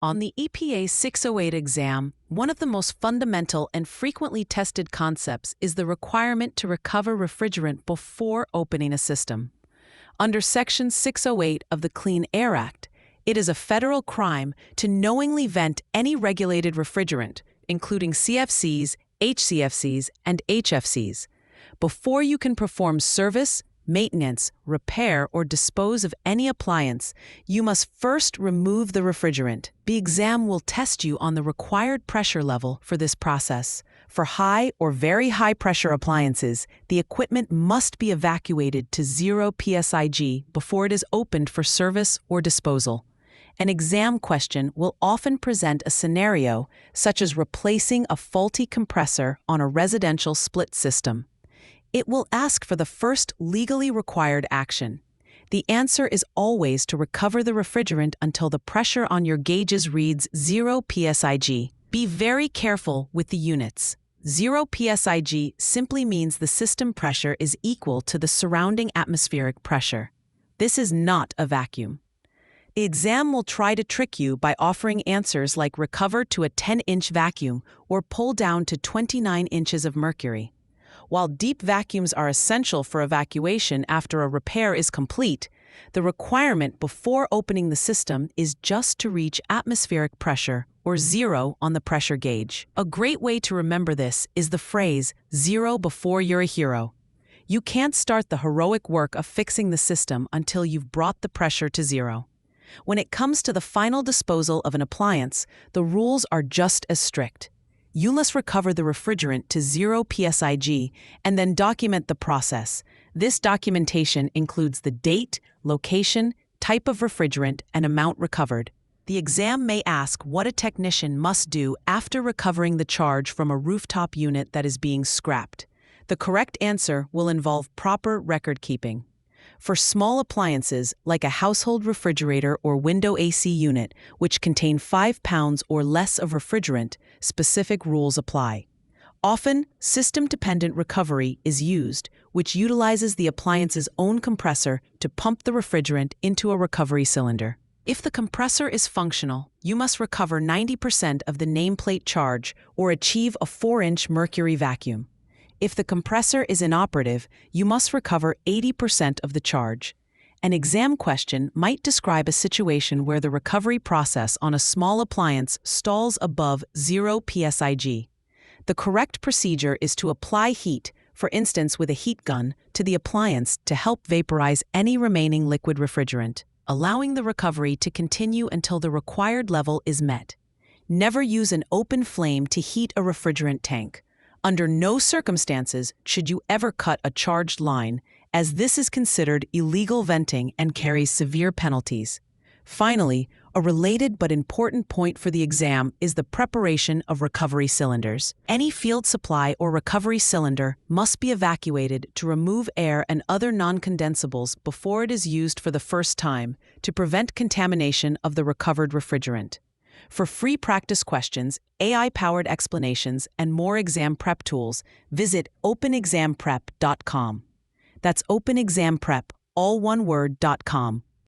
On the EPA 608 exam, one of the most fundamental and frequently tested concepts is the requirement to recover refrigerant before opening a system. Under Section 608 of the Clean Air Act, it is a federal crime to knowingly vent any regulated refrigerant, including CFCs, HCFCs, and HFCs, before you can perform service, maintenance, repair, or dispose of any appliance. You must first remove the refrigerant. The exam will test you on the required pressure level for this process. For high or very high pressure appliances, the equipment must be evacuated to 0 psig before it is opened for service or disposal. An exam question will often present a scenario such as replacing a faulty compressor on a residential split system. It will ask for the first legally required action. The answer is always to recover the refrigerant until the pressure on your gauges reads 0 psig. Be very careful with the units. 0 psig simply means the system pressure is equal to the surrounding atmospheric pressure. This is not a vacuum. The exam will try to trick you by offering answers like recover to a 10-inch vacuum or pull down to 29 inches of mercury. While deep vacuums are essential for evacuation after a repair is complete, the requirement before opening the system is just to reach atmospheric pressure, or 0 on the pressure gauge. A great way to remember this is the phrase, 0 before you're a hero. You can't start the heroic work of fixing the system until you've brought the pressure to 0. When it comes to the final disposal of an appliance, the rules are just as strict. You must recover the refrigerant to 0 psig and then document the process. This documentation includes the date, location, type of refrigerant, and amount recovered. The exam may ask what a technician must do after recovering the charge from a rooftop unit that is being scrapped. The correct answer will involve proper record keeping. For small appliances, like a household refrigerator or window AC unit, which contain 5 pounds or less of refrigerant, specific rules apply. Often, system-dependent recovery is used, which utilizes the appliance's own compressor to pump the refrigerant into a recovery cylinder. If the compressor is functional, you must recover 90% of the nameplate charge or achieve a 4-inch mercury vacuum. If the compressor is inoperative, you must recover 80% of the charge. An exam question might describe a situation where the recovery process on a small appliance stalls above 0 psig. The correct procedure is to apply heat, for instance with a heat gun, to the appliance to help vaporize any remaining liquid refrigerant, allowing the recovery to continue until the required level is met. Never use an open flame to heat a refrigerant tank. Under no circumstances should you ever cut a charged line, as this is considered illegal venting and carries severe penalties. Finally, a related but important point for the exam is the preparation of recovery cylinders. Any field supply or recovery cylinder must be evacuated to remove air and other non-condensables before it is used for the first time to prevent contamination of the recovered refrigerant. For free practice questions, AI-powered explanations, and more exam prep tools, visit openexamprep.com. That's openexamprep, all one word, .com.